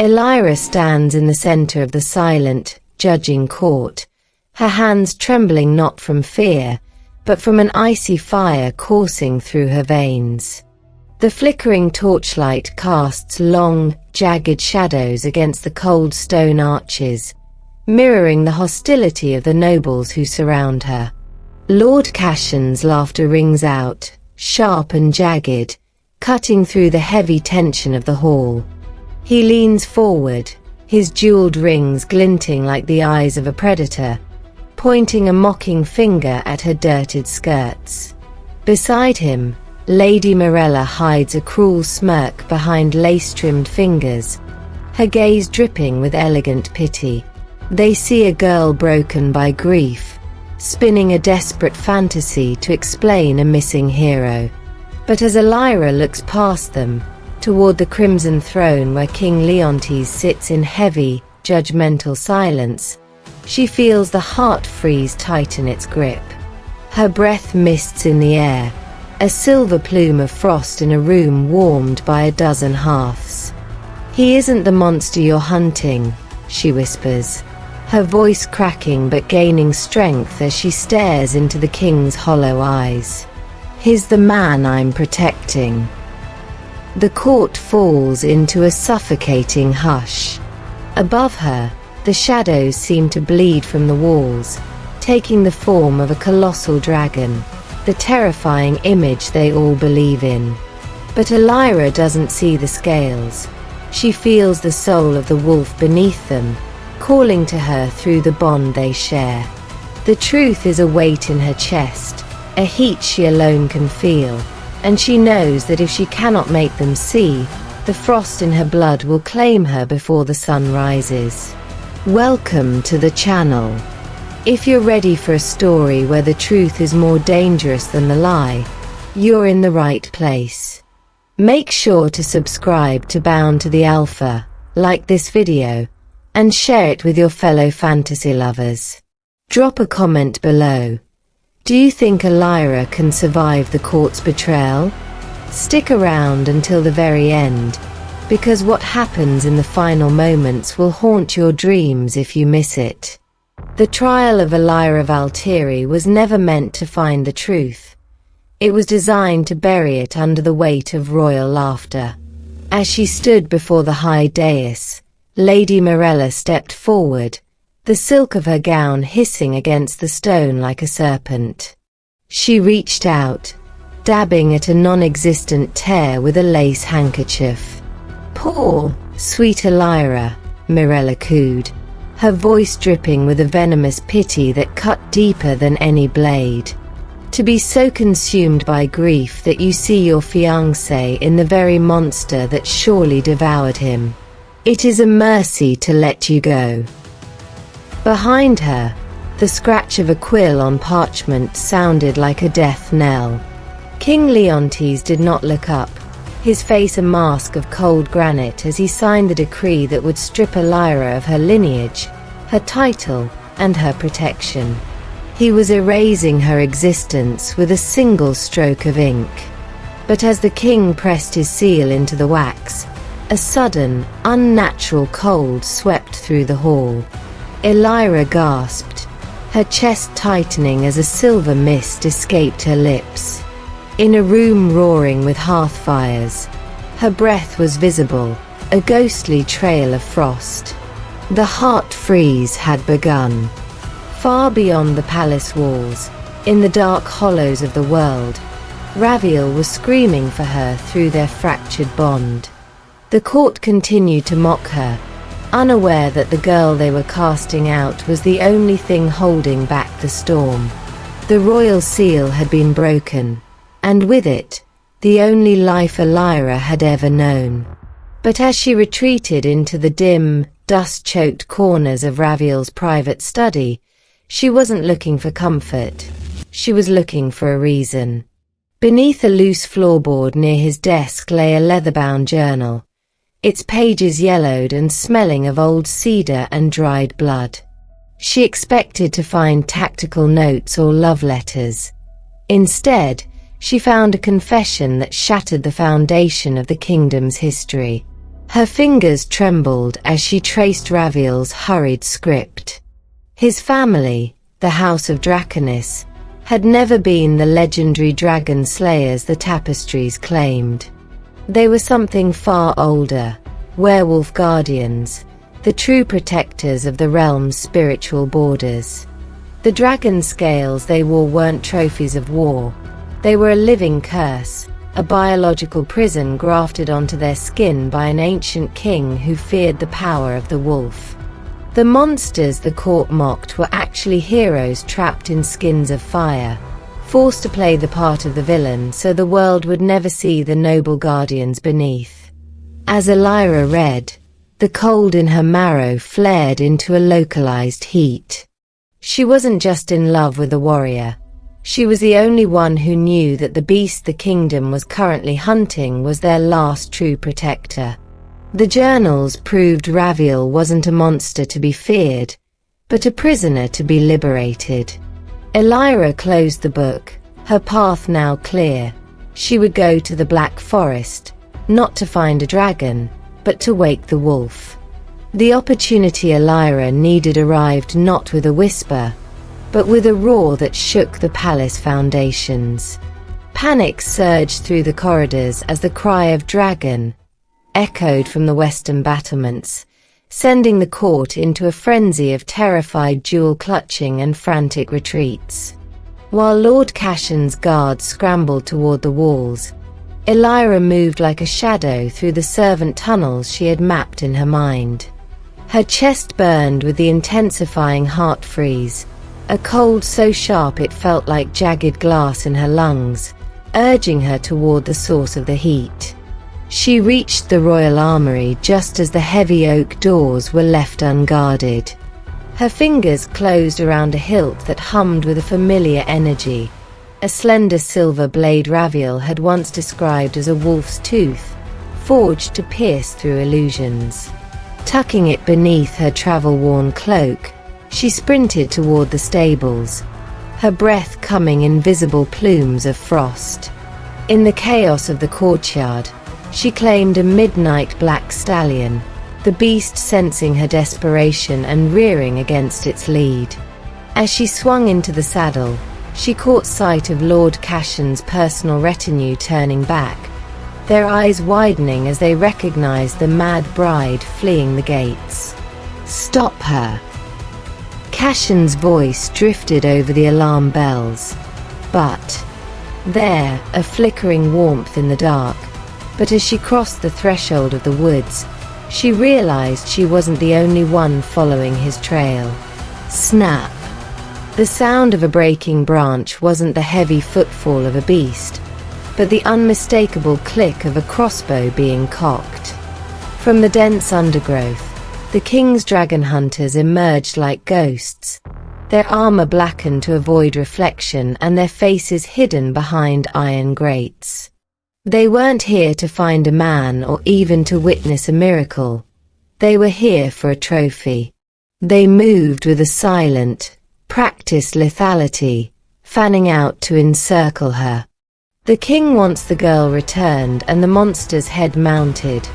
Elira stands in the center of the silent, judging court, her hands trembling not from fear, but from an icy fire coursing through her veins. The flickering torchlight casts long, jagged shadows against the cold stone arches, mirroring the hostility of the nobles who surround her. Lord Cassian's laughter rings out, sharp and jagged, cutting through the heavy tension of the hall. He leans forward, his jeweled rings glinting like the eyes of a predator, pointing a mocking finger at her dirted skirts. Beside him, Lady Mirella hides a cruel smirk behind lace-trimmed fingers, her gaze dripping with elegant pity. They see a girl broken by grief, spinning a desperate fantasy to explain a missing hero. But as Elira looks past them, toward the Crimson Throne where King Leontis sits in heavy, judgmental silence, she feels the heart freeze tighten its grip. Her breath mists in the air, a silver plume of frost in a room warmed by a dozen hearths. "He isn't the monster you're hunting," she whispers, her voice cracking but gaining strength as she stares into the king's hollow eyes. "He's the man I'm protecting." The court falls into a suffocating hush. Above her, the shadows seem to bleed from the walls, taking the form of a colossal dragon, the terrifying image they all believe in. But Elira doesn't see the scales. She feels the soul of the wolf beneath them, calling to her through the bond they share. The truth is a weight in her chest, a heat she alone can feel, and she knows that if she cannot make them see, the frost in her blood will claim her before the sun rises. Welcome to the channel. If you're ready for a story where the truth is more dangerous than the lie, you're in the right place. Make sure to subscribe to Bound to the Alpha, like this video, and share it with your fellow fantasy lovers. Drop a comment below. Do you think Elira can survive the court's betrayal? Stick around until the very end, because what happens in the final moments will haunt your dreams if you miss it. The trial of Elira Valtieri was never meant to find the truth. It was designed to bury it under the weight of royal laughter. As she stood before the high dais, Lady Mirella stepped forward, the silk of her gown hissing against the stone like a serpent. She reached out, dabbing at a non-existent tear with a lace handkerchief. "Poor, sweet Elira," Mirella cooed, her voice dripping with a venomous pity that cut deeper than any blade. "To be so consumed by grief that you see your fiancé in the very monster that surely devoured him. It is a mercy to let you go." Behind her, the scratch of a quill on parchment sounded like a death knell. King Leontis did not look up, his face a mask of cold granite as he signed the decree that would strip Elira of her lineage, her title, and her protection. He was erasing her existence with a single stroke of ink. But as the king pressed his seal into the wax, a sudden, unnatural cold swept through the hall. Elira gasped, her chest tightening as a silver mist escaped her lips. In a room roaring with hearth fires, her breath was visible, a ghostly trail of frost. The heart freeze had begun. Far beyond the palace walls, in the dark hollows of the world, Raviel was screaming for her through their fractured bond. The court continued to mock her, unaware that the girl they were casting out was the only thing holding back the storm. The royal seal had been broken, and with it, the only life Elira had ever known. But as she retreated into the dim, dust-choked corners of Raviel's private study, she wasn't looking for comfort. She was looking for a reason. Beneath a loose floorboard near his desk lay a leather-bound journal, its pages yellowed and smelling of old cedar and dried blood. She expected to find tactical notes or love letters. Instead, she found a confession that shattered the foundation of the kingdom's history. Her fingers trembled as she traced Raviel's hurried script. His family, the House of Draconis, had never been the legendary dragon slayers the tapestries claimed. They were something far older, werewolf guardians, the true protectors of the realm's spiritual borders. The dragon scales they wore weren't trophies of war. They were a living curse, a biological prison grafted onto their skin by an ancient king who feared the power of the wolf. The monsters the court mocked were actually heroes trapped in skins of fire, forced to play the part of the villain so the world would never see the noble guardians beneath. As Elira read, the cold in her marrow flared into a localized heat. She wasn't just in love with a warrior. She was the only one who knew that the beast the kingdom was currently hunting was their last true protector. The journals proved Raviel wasn't a monster to be feared, but a prisoner to be liberated. Elira closed the book, her path now clear. She would go to the Black Forest, not to find a dragon, but to wake the wolf. The opportunity Elira needed arrived not with a whisper, but with a roar that shook the palace foundations. Panic surged through the corridors as the cry of "dragon" echoed from the western battlements, sending the court into a frenzy of terrified jewel-clutching and frantic retreats. While Lord Cassian's guards scrambled toward the walls, Elira moved like a shadow through the servant tunnels she had mapped in her mind. Her chest burned with the intensifying heart freeze, a cold so sharp it felt like jagged glass in her lungs, urging her toward the source of the heat. She reached the royal armory just as the heavy oak doors were left unguarded. Her fingers closed around a hilt that hummed with a familiar energy, a slender silver blade Raviel had once described as a wolf's tooth, forged to pierce through illusions. Tucking it beneath her travel-worn cloak, she sprinted toward the stables, her breath coming in visible plumes of frost. In the chaos of the courtyard, she claimed a midnight black stallion, the beast sensing her desperation and rearing against its lead. As she swung into the saddle, she caught sight of Lord Cassian's personal retinue turning back, their eyes widening as they recognized the mad bride fleeing the gates. "Stop her!" Cassian's voice drifted over the alarm bells. But there, a flickering warmth in the dark. But as she crossed the threshold of the woods, she realized she wasn't the only one following his trail. Snap! The sound of a breaking branch wasn't the heavy footfall of a beast, but the unmistakable click of a crossbow being cocked. From the dense undergrowth, the king's dragon hunters emerged like ghosts, their armor blackened to avoid reflection and their faces hidden behind iron grates. They weren't here to find a man or even to witness a miracle. They were here for a trophy. They moved with a silent, practiced lethality, fanning out to encircle her. "The king wants the girl returned," and the monster's head mounted.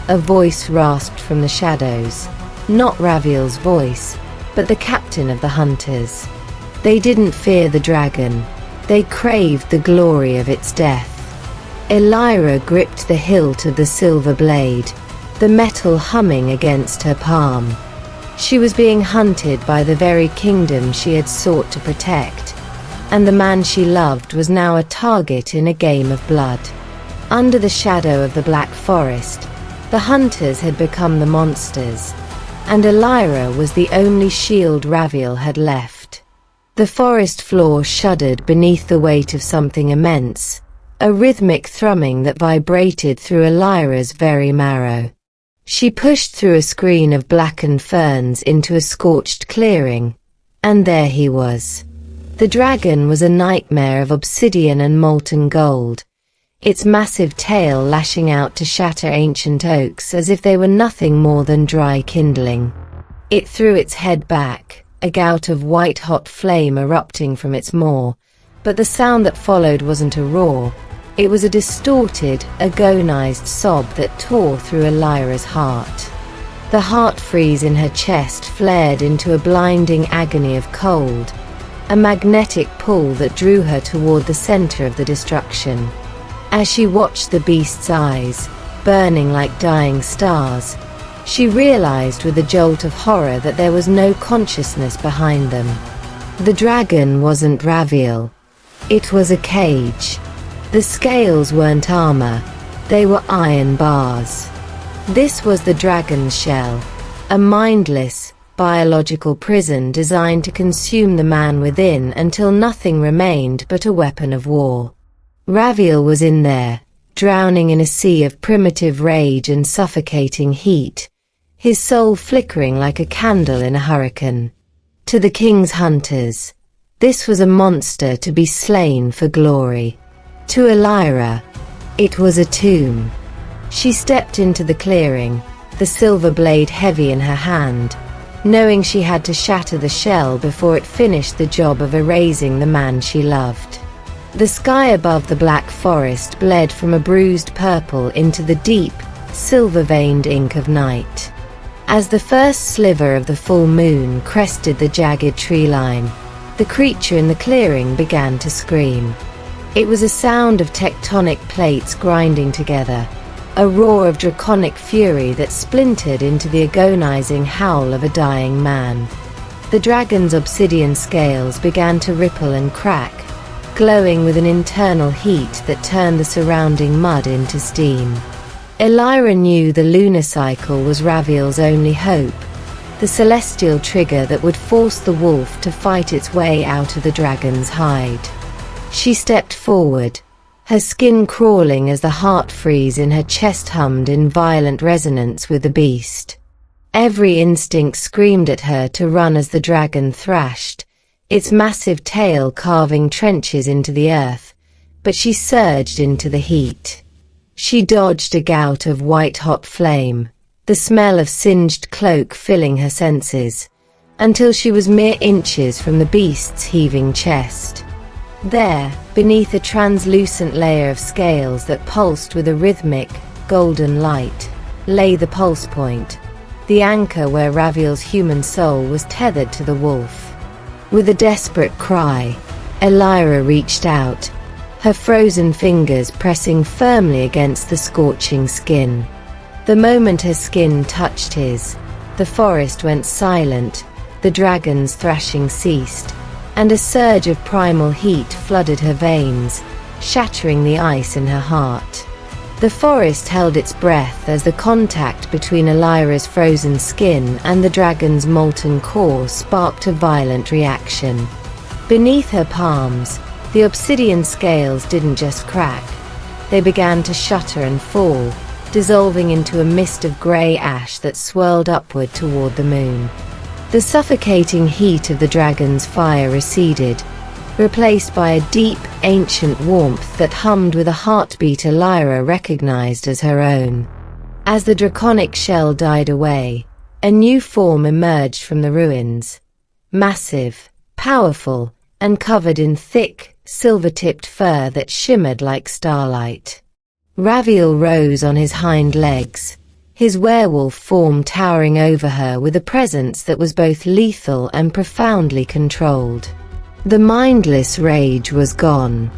A voice rasped from the shadows, not Raviel's voice, but the captain of the hunters. They didn't fear the dragon, they craved the glory of its death. Elira gripped the hilt of the silver blade, the metal humming against her palm. She was being hunted by the very kingdom she had sought to protect, and the man she loved was now a target in a game of blood. Under the shadow of the Black Forest, the hunters had become the monsters, and Elira was the only shield Raviel had left. The forest floor shuddered beneath the weight of something immense, a rhythmic thrumming that vibrated through Elira's very marrow. She pushed through a screen of blackened ferns into a scorched clearing, and there he was. The dragon was a nightmare of obsidian and molten gold, its massive tail lashing out to shatter ancient oaks as if they were nothing more than dry kindling. It threw its head back, a gout of white-hot flame erupting from its maw, but the sound that followed wasn't a roar. It was a distorted, agonized sob that tore through Elira's heart. The heart freeze in her chest flared into a blinding agony of cold, a magnetic pull that drew her toward the center of the destruction. As she watched the beast's eyes, burning like dying stars, she realized with a jolt of horror that there was no consciousness behind them. The dragon wasn't Raviel. It was a cage. The scales weren't armor, they were iron bars. This was the dragon's shell, a mindless, biological prison designed to consume the man within until nothing remained but a weapon of war. Raviel was in there, drowning in a sea of primitive rage and suffocating heat, his soul flickering like a candle in a hurricane. To the king's hunters, this was a monster to be slain for glory. To Elira, it was a tomb. She stepped into the clearing, the silver blade heavy in her hand, knowing she had to shatter the shell before it finished the job of erasing the man she loved. The sky above the black forest bled from a bruised purple into the deep, silver-veined ink of night. As the first sliver of the full moon crested the jagged tree line, the creature in the clearing began to scream. It was a sound of tectonic plates grinding together, a roar of draconic fury that splintered into the agonizing howl of a dying man. The dragon's obsidian scales began to ripple and crack, glowing with an internal heat that turned the surrounding mud into steam. Elira knew the lunar cycle was Raviel's only hope, the celestial trigger that would force the wolf to fight its way out of the dragon's hide. She stepped forward, her skin crawling as the heart freeze in her chest hummed in violent resonance with the beast. Every instinct screamed at her to run as the dragon thrashed, its massive tail carving trenches into the earth, but she surged into the heat. She dodged a gout of white-hot flame, the smell of singed cloak filling her senses, until she was mere inches from the beast's heaving chest. There, beneath a translucent layer of scales that pulsed with a rhythmic, golden light, lay the pulse point, the anchor where Raviel's human soul was tethered to the wolf. With a desperate cry, Elira reached out, her frozen fingers pressing firmly against the scorching skin. The moment her skin touched his, the forest went silent, the dragon's thrashing ceased, and a surge of primal heat flooded her veins, shattering the ice in her heart. The forest held its breath as the contact between Elira's frozen skin and the dragon's molten core sparked a violent reaction. Beneath her palms, the obsidian scales didn't just crack, they began to shudder and fall, dissolving into a mist of grey ash that swirled upward toward the moon. The suffocating heat of the dragon's fire receded, replaced by a deep, ancient warmth that hummed with a heartbeat Elira recognized as her own. As the draconic shell died away, a new form emerged from the ruins. Massive, powerful, and covered in thick, silver-tipped fur that shimmered like starlight. Raviel rose on his hind legs, his werewolf form towering over her with a presence that was both lethal and profoundly controlled. The mindless rage was gone.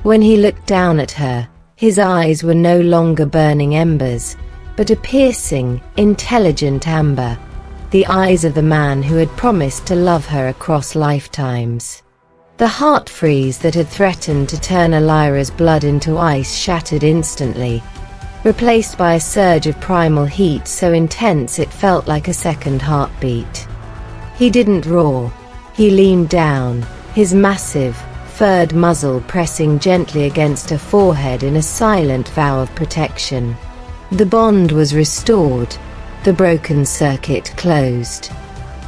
When he looked down at her, his eyes were no longer burning embers, but a piercing, intelligent amber, the eyes of the man who had promised to love her across lifetimes. The heart freeze that had threatened to turn Elira's blood into ice shattered instantly, replaced by a surge of primal heat so intense it felt like a second heartbeat. He didn't roar. He leaned down, his massive, furred muzzle pressing gently against her forehead in a silent vow of protection. The bond was restored, the broken circuit closed.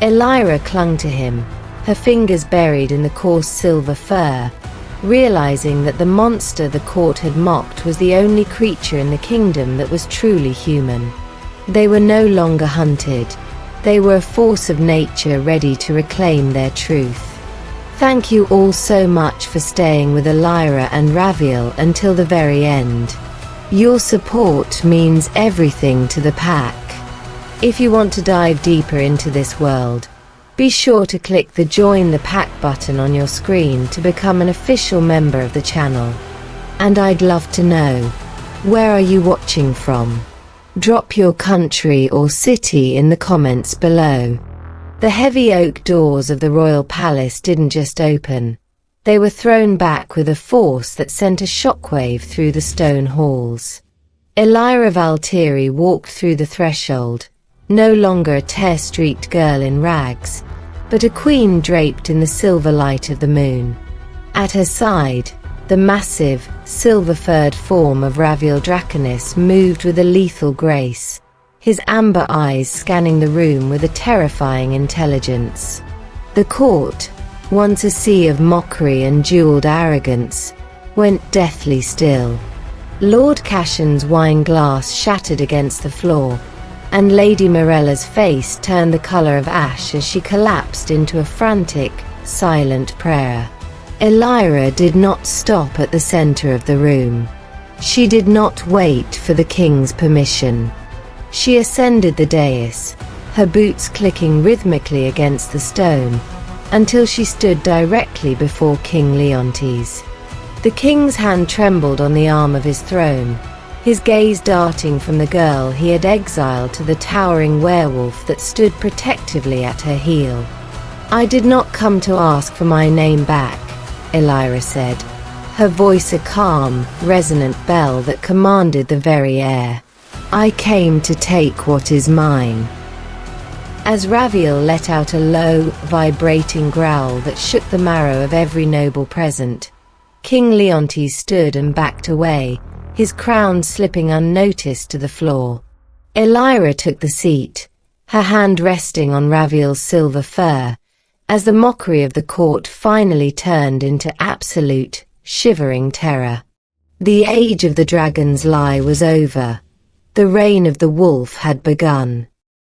Elira clung to him, her fingers buried in the coarse silver fur, realizing that the monster the court had mocked was the only creature in the kingdom that was truly human. They were no longer hunted. They were a force of nature ready to reclaim their truth. Thank you all so much for staying with Elira and Raviel until the very end. Your support means everything to the pack. If you want to dive deeper into this world, be sure to click the Join the Pack button on your screen to become an official member of the channel. And I'd love to know, where are you watching from? Drop your country or city in the comments below. The heavy oak doors of the royal palace didn't just open. They were thrown back with a force that sent a shockwave through the stone halls. Elira Valtieri walked through the threshold, no longer a tear-streaked girl in rags, but a queen draped in the silver light of the moon. At her side, the massive, silver-furred form of Raviel Draconis moved with a lethal grace, his amber eyes scanning the room with a terrifying intelligence. The court, once a sea of mockery and jeweled arrogance, went deathly still. Lord Cassian's wine glass shattered against the floor, and Lady Mirella's face turned the color of ash as she collapsed into a frantic, silent prayer. Elira did not stop at the center of the room. She did not wait for the king's permission. She ascended the dais, her boots clicking rhythmically against the stone, until she stood directly before King Leontis. The king's hand trembled on the arm of his throne, his gaze darting from the girl he had exiled to the towering werewolf that stood protectively at her heel. "I did not come to ask for my name back," Elira said, her voice a calm, resonant bell that commanded the very air. "I came to take what is mine." As Raviel let out a low, vibrating growl that shook the marrow of every noble present, King Leontis stood and backed away, his crown slipping unnoticed to the floor. Elira took the seat, her hand resting on Raviel's silver fur, as the mockery of the court finally turned into absolute, shivering terror. The age of the dragon's lie was over. The reign of the wolf had begun.